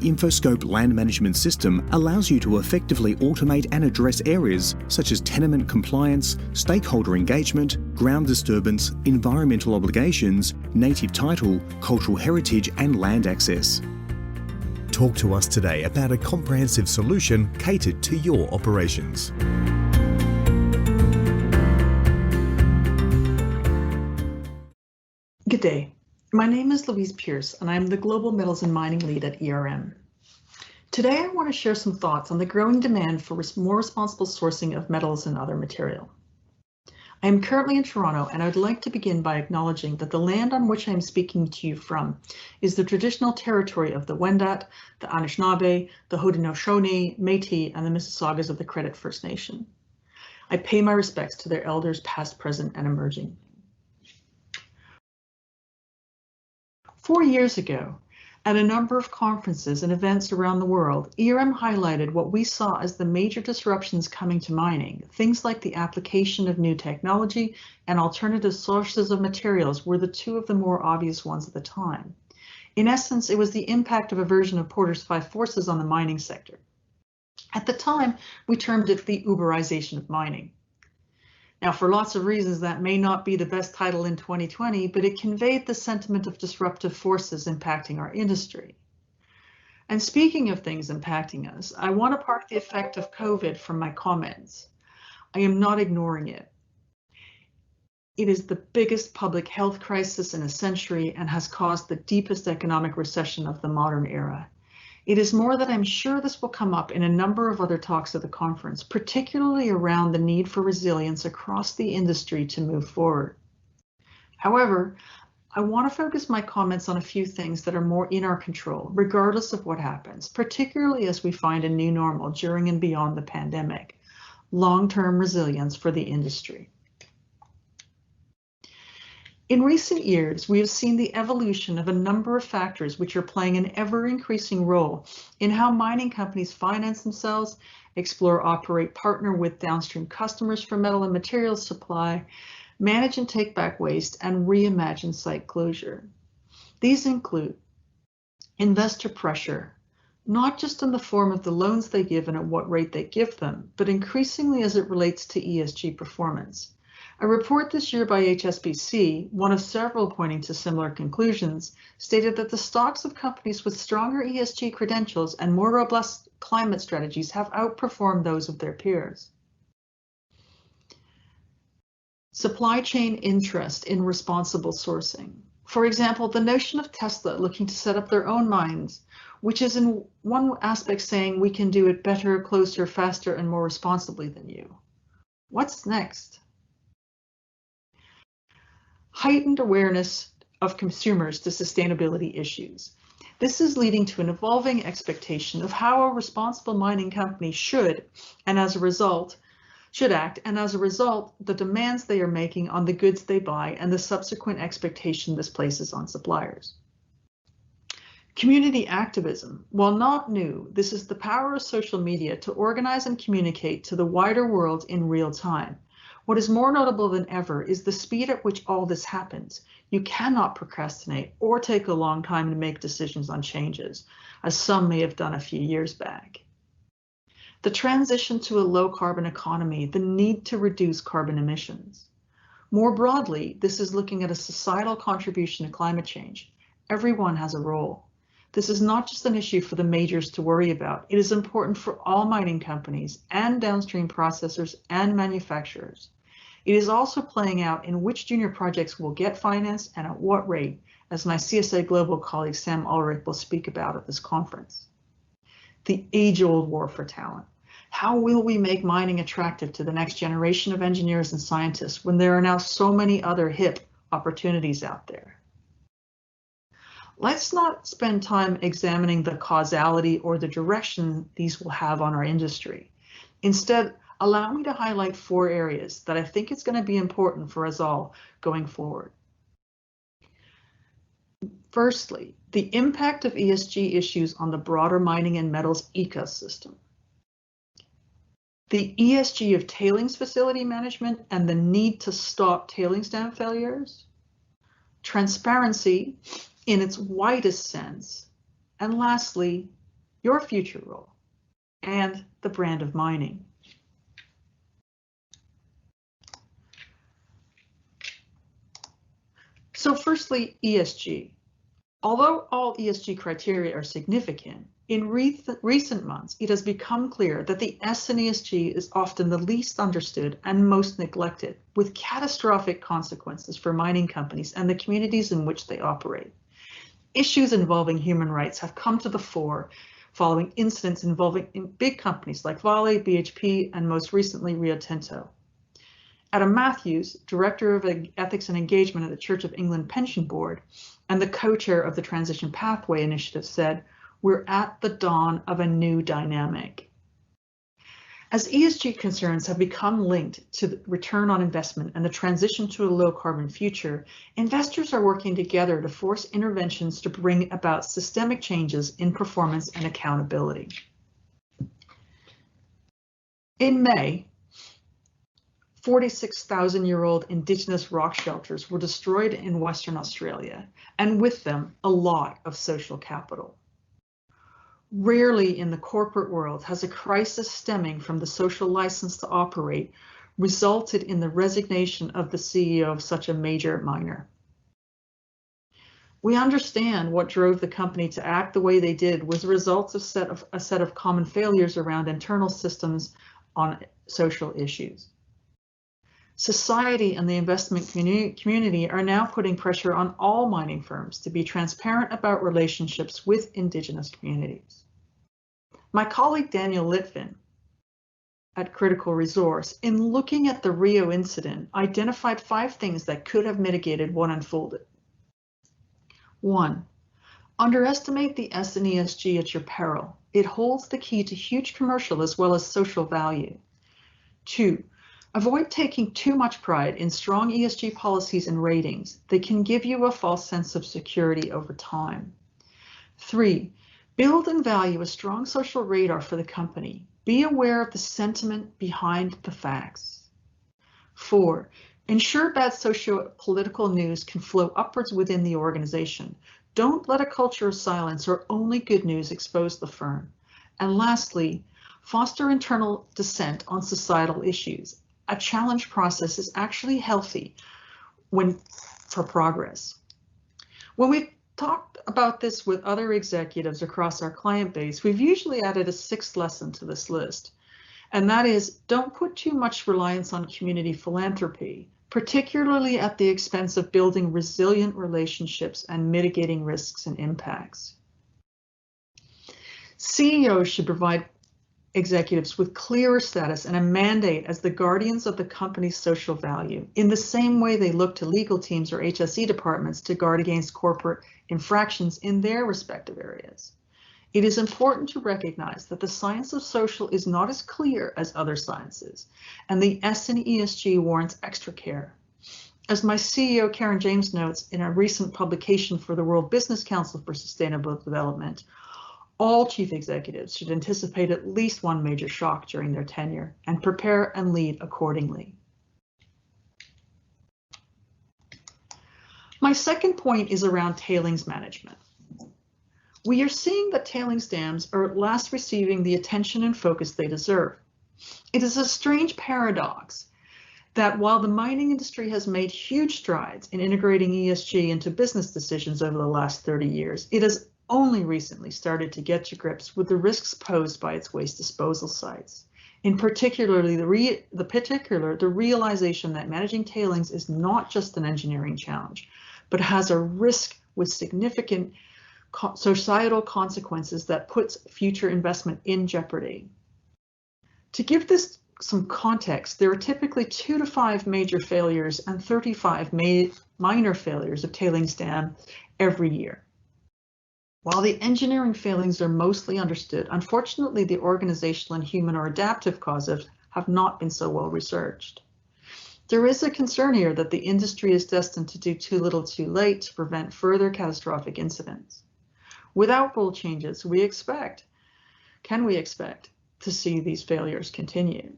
The Infoscope land management system allows you to effectively automate and address areas such as tenement compliance, stakeholder engagement, ground disturbance, environmental obligations, native title, cultural heritage and land access. Talk to us today about a comprehensive solution catered to your operations. Good day. My name is Louise Pearce, and I'm the Global Metals and Mining Lead at ERM. Today, I want to share some thoughts on the growing demand for more responsible sourcing of metals and other material. I am currently in Toronto, and I would like to begin by acknowledging that the land on which I am speaking to you from is the traditional territory of the Wendat, the Anishinaabe, the Haudenosaunee, Métis, and the Mississaugas of the Credit First Nation. I pay my respects to their elders past, present, and emerging. 4 years ago, at a number of conferences and events around the world, ERM highlighted what we saw as the major disruptions coming to mining. Things like the application of new technology and alternative sources of materials were the two of the more obvious ones at the time. In essence, it was the impact of a version of Porter's 5 forces on the mining sector. At the time, we termed it the Uberization of mining. Now, for lots of reasons, that may not be the best title in 2020, but it conveyed the sentiment of disruptive forces impacting our industry. And speaking of things impacting us, I want to park the effect of COVID from my comments. I am not ignoring it. It is the biggest public health crisis in a century and has caused the deepest economic recession of the modern era. It is more that I'm sure this will come up in a number of other talks at the conference, particularly around the need for resilience across the industry to move forward. However, I want to focus my comments on a few things that are more in our control, regardless of what happens, particularly as we find a new normal during and beyond the pandemic. Long-term resilience for the industry. In recent years, we have seen the evolution of a number of factors which are playing an ever-increasing role in how mining companies finance themselves, explore, operate, partner with downstream customers for metal and materials supply, manage and take back waste, and reimagine site closure. These include investor pressure, not just in the form of the loans they give and at what rate they give them, but increasingly as it relates to ESG performance. A report this year by HSBC, one of several pointing to similar conclusions, stated that the stocks of companies with stronger ESG credentials and more robust climate strategies have outperformed those of their peers. Supply chain interest in responsible sourcing. For example, the notion of Tesla looking to set up their own mines, which is in one aspect saying we can do it better, closer, faster, and more responsibly than you. What's next? Heightened awareness of consumers to sustainability issues. This is leading to an evolving expectation of how a responsible mining company should act, and as a result, the demands they are making on the goods they buy and the subsequent expectation this places on suppliers. Community activism. While not new, this is the power of social media to organize and communicate to the wider world in real time. What is more notable than ever is the speed at which all this happens. You cannot procrastinate or take a long time to make decisions on changes, as some may have done a few years back. The transition to a low carbon economy, the need to reduce carbon emissions. More broadly, this is looking at a societal contribution to climate change. Everyone has a role. This is not just an issue for the majors to worry about. It is important for all mining companies and downstream processors and manufacturers. It is also playing out in which junior projects will get financed and at what rate, as my CSA Global colleague Sam Ulrich will speak about at this conference. The age-old war for talent. How will we make mining attractive to the next generation of engineers and scientists when there are now so many other hip opportunities out there? Let's not spend time examining the causality or the direction these will have on our industry. Instead, allow me to highlight 4 areas that I think is going to be important for us all going forward. Firstly, the impact of ESG issues on the broader mining and metals ecosystem. The ESG of tailings facility management and the need to stop tailings dam failures. Transparency in its widest sense. And lastly, your future role, and the brand of mining. So firstly, ESG. Although all ESG criteria are significant, in recent months, it has become clear that the S in ESG is often the least understood and most neglected, with catastrophic consequences for mining companies and the communities in which they operate. Issues involving human rights have come to the fore following incidents involving big companies like Vale, BHP, and most recently Rio Tinto. Adam Matthews, Director of Ethics and Engagement at the Church of England Pension Board and the co-chair of the Transition Pathway Initiative, said, "We're at the dawn of a new dynamic." As ESG concerns have become linked to the return on investment and the transition to a low carbon future, investors are working together to force interventions to bring about systemic changes in performance and accountability. In May, 46,000-year-old Indigenous rock shelters were destroyed in Western Australia, and with them, a lot of social capital. Rarely in the corporate world has a crisis stemming from the social license to operate resulted in the resignation of the CEO of such a major miner. We understand what drove the company to act the way they did was the result of a set of common failures around internal systems on social issues. Society and the investment community are now putting pressure on all mining firms to be transparent about relationships with Indigenous communities. My colleague Daniel Litvin at Critical Resource, in looking at the Rio incident, identified 5 things that could have mitigated what unfolded. 1. Underestimate the S in ESG at your peril. It holds the key to huge commercial as well as social value. 2. Avoid taking too much pride in strong ESG policies and ratings. They can give you a false sense of security over time. 3. Build and value a strong social radar for the company. Be aware of the sentiment behind the facts. 4. Ensure bad socio-political news can flow upwards within the organization. Don't let a culture of silence or only good news expose the firm. And lastly, foster internal dissent on societal issues. A challenge process is actually healthy for progress. When we've talked about this with other executives across our client base, we've usually added a 6th lesson to this list, and that is don't put too much reliance on community philanthropy, particularly at the expense of building resilient relationships and mitigating risks and impacts. CEOs should provide executives with clearer status and a mandate as the guardians of the company's social value, in the same way they look to legal teams or HSE departments to guard against corporate infractions in their respective areas. It is important to recognize that the science of social is not as clear as other sciences, and the S in ESG warrants extra care. As my CEO Karen James notes in a recent publication for the World Business Council for Sustainable Development, all chief executives should anticipate at least one major shock during their tenure and prepare and lead accordingly. My second point is around tailings management. We are seeing that tailings dams are at last receiving the attention and focus they deserve. It is a strange paradox that while the mining industry has made huge strides in integrating ESG into business decisions over the last 30 years, it has only recently started to get to grips with the risks posed by its waste disposal sites. In particular, the realization that managing tailings is not just an engineering challenge, but has a risk with significant societal consequences that puts future investment in jeopardy. To give this some context, there are typically 2 to 5 major failures and 35 minor failures of tailings dam every year. While the engineering failings are mostly understood, unfortunately, the organizational and human or adaptive causes have not been so well researched. There is a concern here that the industry is destined to do too little too late to prevent further catastrophic incidents. Without bold changes, can we expect to see these failures continue?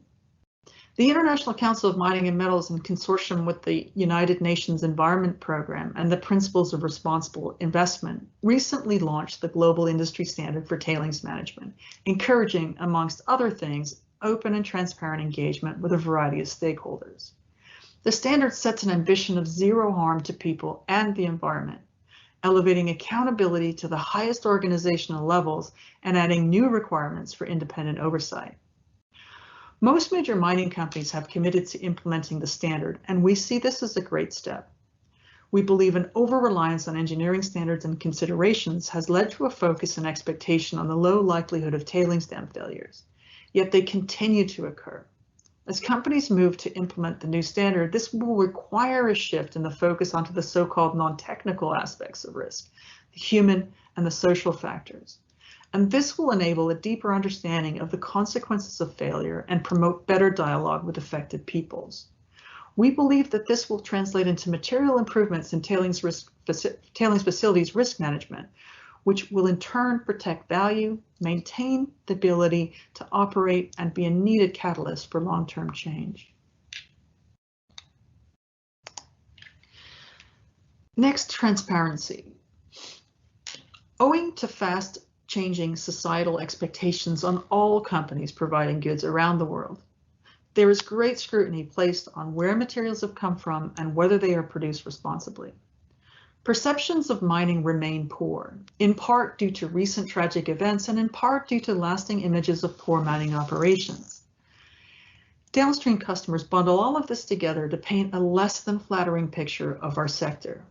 The International Council of Mining and Metals, in consortium with the United Nations Environment Program and the Principles of Responsible Investment, recently launched the Global Industry Standard for Tailings Management, encouraging, amongst other things, open and transparent engagement with a variety of stakeholders. The standard sets an ambition of zero harm to people and the environment, elevating accountability to the highest organizational levels and adding new requirements for independent oversight. Most major mining companies have committed to implementing the standard, and we see this as a great step. We believe an over-reliance on engineering standards and considerations has led to a focus and expectation on the low likelihood of tailings dam failures, yet they continue to occur. As companies move to implement the new standard, this will require a shift in the focus onto the so-called non-technical aspects of risk, the human and the social factors. And this will enable a deeper understanding of the consequences of failure and promote better dialogue with affected peoples. We believe that this will translate into material improvements in tailings facilities risk management, which will in turn protect value, maintain the ability to operate, and be a needed catalyst for long-term change. Next, transparency. Owing to fast changing societal expectations on all companies providing goods around the world, there is great scrutiny placed on where materials have come from and whether they are produced responsibly. Perceptions of mining remain poor, in part due to recent tragic events and in part due to lasting images of poor mining operations. Downstream customers bundle all of this together to paint a less than flattering picture of our sector.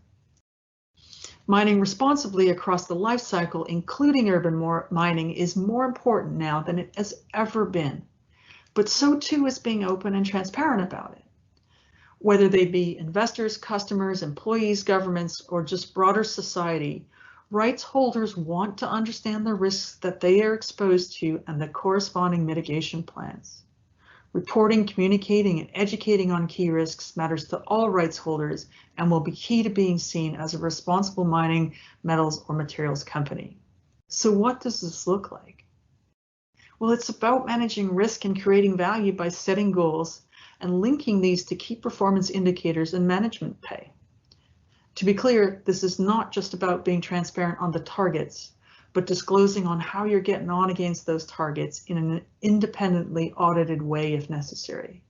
Mining responsibly across the life cycle, including urban mining, is more important now than it has ever been, but so too is being open and transparent about it. Whether they be investors, customers, employees, governments, or just broader society, rights holders want to understand the risks that they are exposed to and the corresponding mitigation plans. Reporting, communicating, and educating on key risks matters to all rights holders and will be key to being seen as a responsible mining, metals, or materials company. So what does this look like? Well, it's about managing risk and creating value by setting goals and linking these to key performance indicators and management pay. To be clear, this is not just about being transparent on the targets, but disclosing on how you're getting on against those targets in an independently audited way if necessary.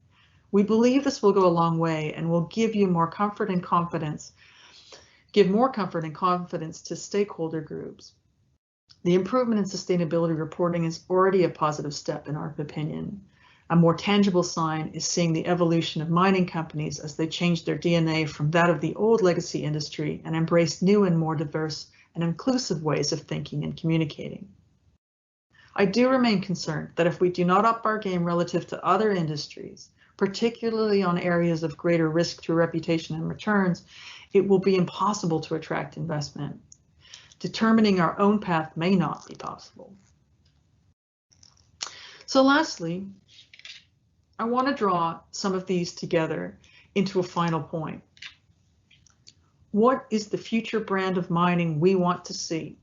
We believe this will go a long way and will give you more comfort and confidence, give more comfort and confidence to stakeholder groups. The improvement in sustainability reporting is already a positive step in our opinion. A more tangible sign is seeing the evolution of mining companies as they change their DNA from that of the old legacy industry and embrace new and more diverse and inclusive ways of thinking and communicating. I do remain concerned that if we do not up our game relative to other industries, particularly on areas of greater risk through reputation and returns, it will be impossible to attract investment. Determining our own path may not be possible. So lastly, I want to draw some of these together into a final point. What is the future brand of mining we want to see?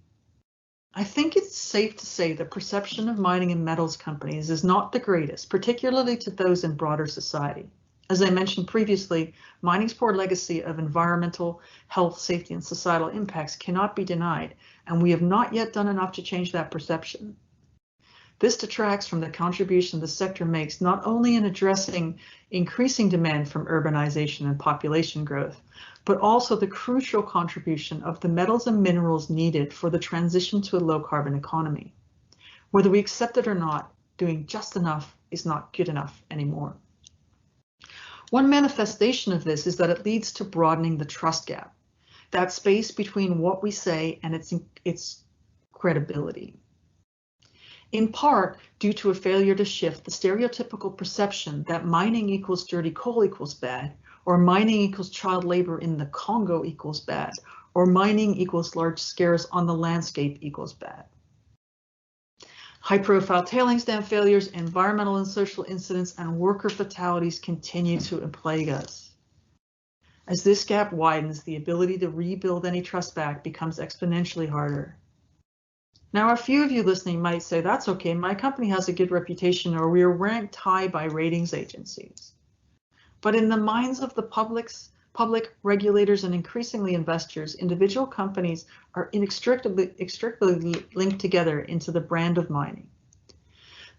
I think it's safe to say the perception of mining and metals companies is not the greatest, particularly to those in broader society. As I mentioned previously, mining's poor legacy of environmental, health, safety, and societal impacts cannot be denied, and we have not yet done enough to change that perception. This detracts from the contribution the sector makes not only in addressing increasing demand from urbanization and population growth, but also the crucial contribution of the metals and minerals needed for the transition to a low carbon economy. Whether we accept it or not, doing just enough is not good enough anymore. One manifestation of this is that it leads to broadening the trust gap, that space between what we say and its credibility. In part due to a failure to shift the stereotypical perception that mining equals dirty coal equals bad, or mining equals child labor in the Congo equals bad, or mining equals large scares on the landscape equals bad. High-profile tailings dam failures, environmental and social incidents, and worker fatalities continue to plague us. As this gap widens, the ability to rebuild any trust back becomes exponentially harder. Now, a few of you listening might say, that's okay, my company has a good reputation, or we are ranked high by ratings agencies. But in the minds of the public, regulators, and increasingly investors, individual companies are inextricably linked together into the brand of mining.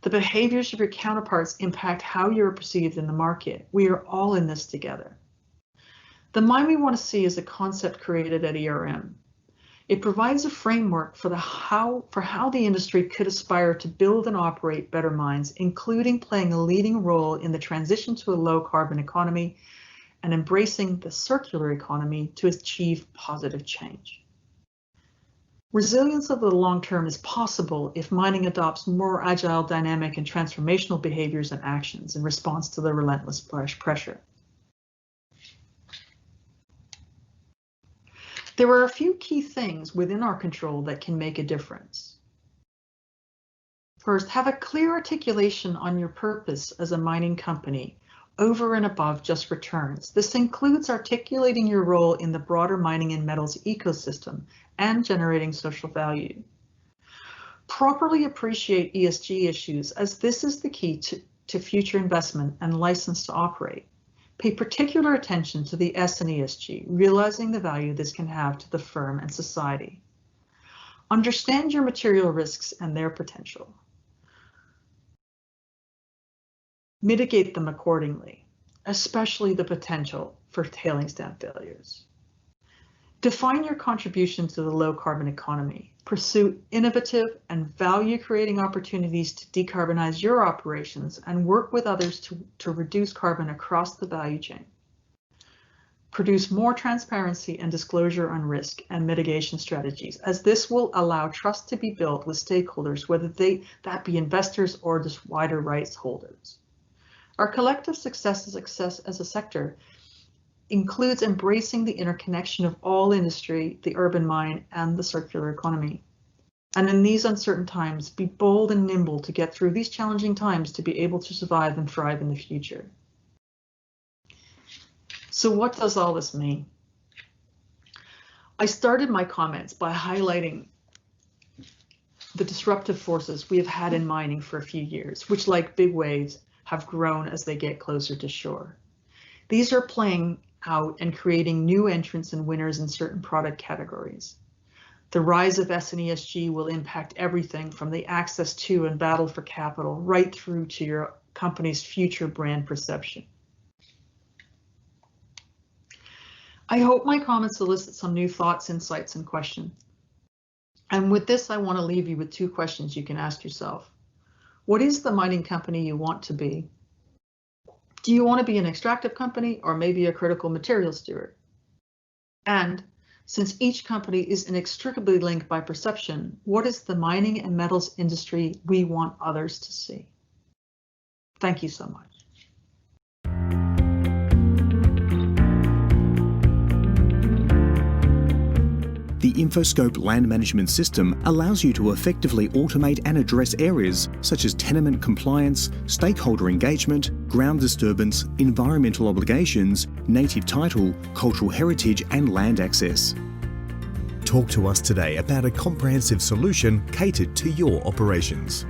The behaviors of your counterparts impact how you're perceived in the market. We are all in this together. The mine we want to see is a concept created at ERM. It provides a framework for how the industry could aspire to build and operate better mines, including playing a leading role in the transition to a low carbon economy and embracing the circular economy to achieve positive change. Resilience over the long term is possible if mining adopts more agile, dynamic, and transformational behaviors and actions in response to the relentless pressure. There are a few key things within our control that can make a difference. First, have a clear articulation on your purpose as a mining company over and above just returns. This includes articulating your role in the broader mining and metals ecosystem and generating social value. Properly appreciate ESG issues, as this is the key to future investment and license to operate. Pay particular attention to the S in ESG, realizing the value this can have to the firm and society. Understand your material risks and their potential. Mitigate them accordingly, especially the potential for tailings dam failures. Define your contribution to the low carbon economy. Pursue innovative and value-creating opportunities to decarbonize your operations and work with others to reduce carbon across the value chain. Produce more transparency and disclosure on risk and mitigation strategies, as this will allow trust to be built with stakeholders, whether that be investors or just wider rights holders. Our collective success as a sector includes embracing the interconnection of all industry, the urban mine, and the circular economy. And in these uncertain times, be bold and nimble to get through these challenging times to be able to survive and thrive in the future. So what does all this mean? I started my comments by highlighting the disruptive forces we have had in mining for a few years, which, like big waves, have grown as they get closer to shore. These are playing out and creating new entrants and winners in certain product categories. The rise of S and ESG will impact everything from the access to and battle for capital right through to your company's future brand perception. I hope my comments elicit some new thoughts, insights, and questions. And with this, I want to leave you with two questions you can ask yourself. What is the mining company you want to be? Do you want to be an extractive company or maybe a critical material steward? And since each company is inextricably linked by perception, what is the mining and metals industry we want others to see? Thank you so much. The Infoscope land management system allows you to effectively automate and address areas such as tenement compliance, stakeholder engagement, ground disturbance, environmental obligations, native title, cultural heritage, and land access. Talk to us today about a comprehensive solution catered to your operations.